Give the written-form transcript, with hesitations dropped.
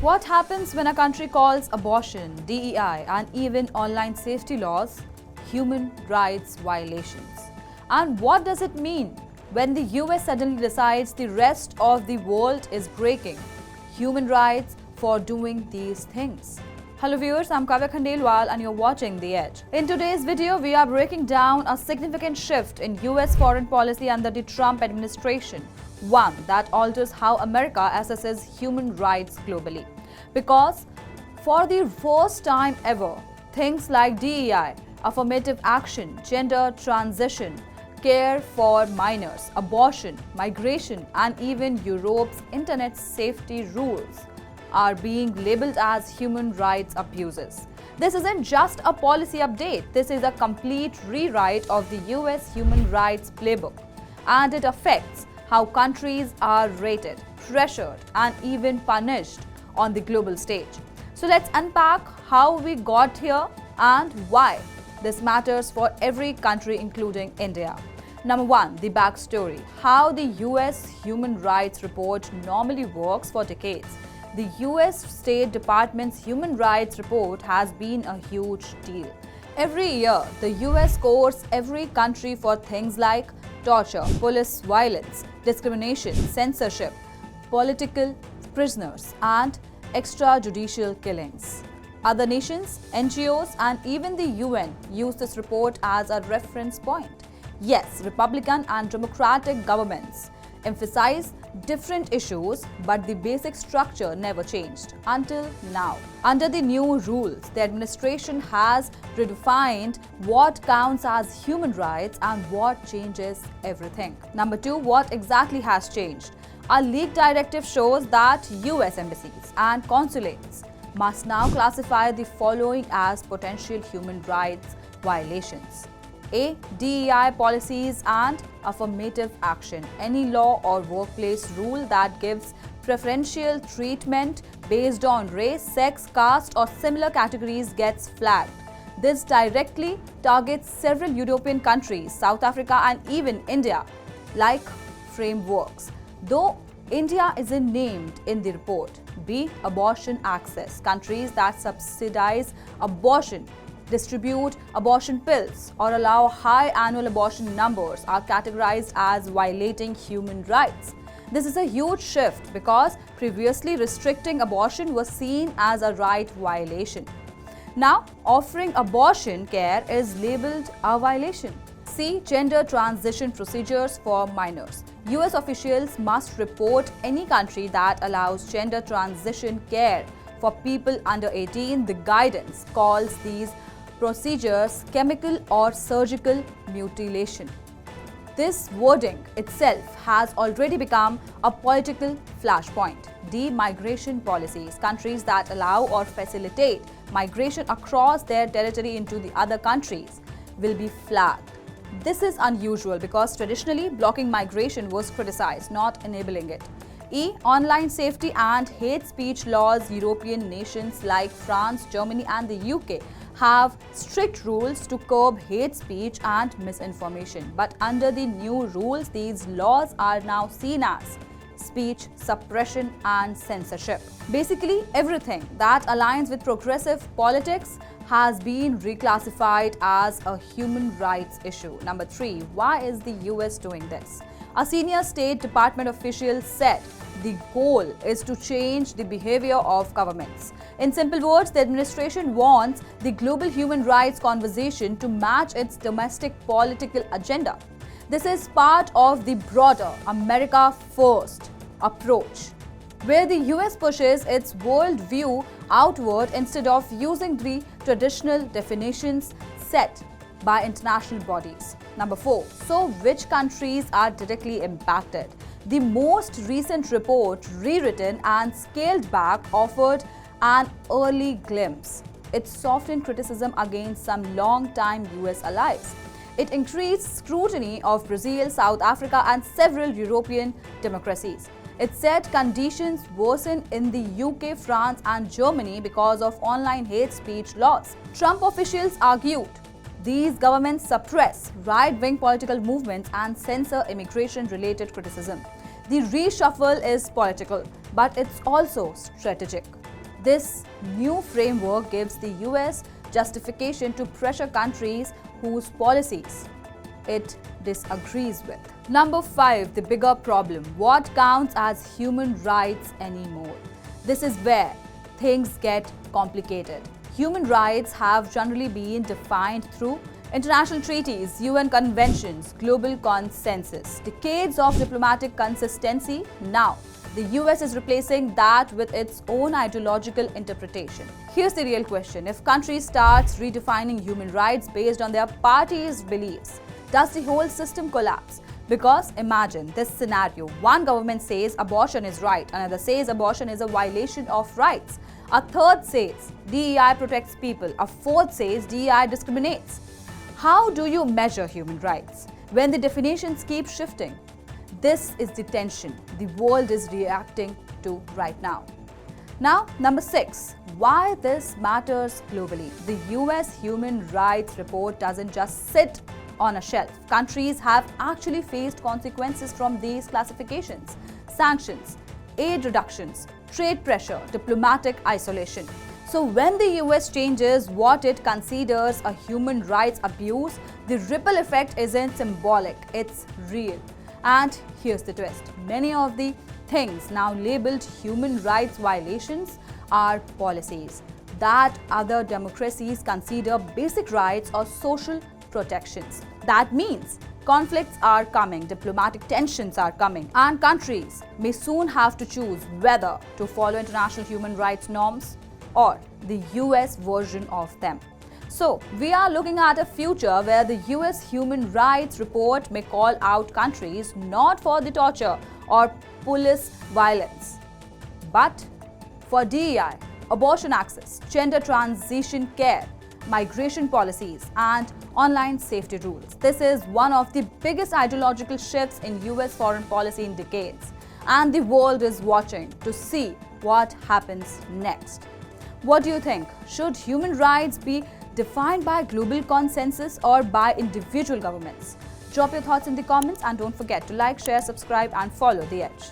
What happens when a country calls abortion, DEI, and even online safety laws human rights violations? And what does it mean when the US suddenly decides the rest of the world is breaking human rights for doing these things? Hello viewers, I'm Kavya Khandelwal and you're watching The Edge. In today's video, we are breaking down a significant shift in US foreign policy under the Trump administration, one that alters how America assesses human rights globally. Because for the first time ever, things like DEI, affirmative action, gender transition, care for minors, abortion, migration, and even Europe's internet safety rules are being labeled as human rights abuses. This isn't just a policy update, this is a complete rewrite of the US human rights playbook, and it affects how countries are rated, pressured, and even punished on the global stage. So let's unpack how we got here and why this matters for every country including India. Number one, the backstory. How the US Human Rights Report normally works for decades. The US State Department's Human Rights Report has been a huge deal. Every year, the US scores every country for things like torture, police violence, discrimination, censorship, political prisoners, and extrajudicial killings. Other nations, NGOs, and even the UN use this report as a reference point. Yes, Republican and Democratic governments emphasize different issues, but the basic structure never changed until now. Under the new rules, the administration has redefined what counts as human rights and what changes everything. Number two, what exactly has changed? A leaked directive shows that US embassies and consulates must now classify the following as potential human rights violations. A. DEI policies and affirmative action. Any law or workplace rule that gives preferential treatment based on race, sex, caste, or similar categories gets flagged. This directly targets several European countries, South Africa, and even India, like frameworks. Though India isn't named in the report. B. Abortion access. Countries that subsidize abortion, distribute abortion pills, or allow high annual abortion numbers are categorized as violating human rights. This is a huge shift because previously restricting abortion was seen as a right violation. Now, offering abortion care is labeled a violation. C. Gender transition procedures for minors. US officials must report any country that allows gender transition care for people under 18. The guidance calls these procedures chemical or surgical mutilation. This wording itself has already become a political flashpoint. D. Migration policies. Countries that allow or facilitate migration across their territory into the other countries will be flagged. This is unusual because traditionally blocking migration was criticized, not enabling it. E. Online safety and hate speech laws. European nations like France, Germany, and the UK have strict rules to curb hate speech and misinformation. But under the new rules, these laws are now seen as speech suppression and censorship. Basically, everything that aligns with progressive politics has been reclassified as a human rights issue. Number three, why is the US doing this? A senior State Department official said the goal is to change the behavior of governments. In simple words, the administration wants the global human rights conversation to match its domestic political agenda. This is part of the broader America First approach, where the US pushes its worldview outward instead of using the traditional definitions set by international bodies. Number four, so which countries are directly impacted? The most recent report, rewritten and scaled back, offered an early glimpse. It softened criticism against some long-time US allies. It increased scrutiny of Brazil, South Africa, and several European democracies. It said conditions worsen in the UK, France, and Germany because of online hate speech laws. Trump officials argued these governments suppress right-wing political movements and censor immigration-related criticism. The reshuffle is political, but it's also strategic. This new framework gives the US justification to pressure countries whose policies it disagrees with. Number 5, the bigger problem. What counts as human rights anymore? This is where things get complicated. Human rights have generally been defined through international treaties, UN conventions, global consensus, decades of diplomatic consistency. Now, the US is replacing that with its own ideological interpretation. Here's the real question. If countries start redefining human rights based on their party's beliefs, does the whole system collapse? Because imagine this scenario. One government says abortion is right, another says abortion is a violation of rights. A third says DEI protects people, a fourth says DEI discriminates. How do you measure human rights when the definitions keep shifting? This is the tension the world is reacting to right now. Now, number 6, why this matters globally. The US Human Rights Report doesn't just sit on a shelf. Countries have actually faced consequences from these classifications: sanctions, aid reductions, trade pressure, diplomatic isolation. So when the US changes what it considers a human rights abuse, the ripple effect isn't symbolic, it's real. And here's the twist. Many of the things now labeled human rights violations are policies that other democracies consider basic rights or social protections. That means conflicts are coming, diplomatic tensions are coming, and countries may soon have to choose whether to follow international human rights norms or the US version of them. So, we are looking at a future where the US Human Rights Report may call out countries not for the torture or police violence, but for DEI, abortion access, gender transition care, migration policies, and online safety rules. This is one of the biggest ideological shifts in US foreign policy in decades, and the world is watching to see what happens next. What do you think? Should human rights be defined by global consensus or by individual governments? Drop your thoughts in the comments and don't forget to like, share, subscribe, and follow The Edge.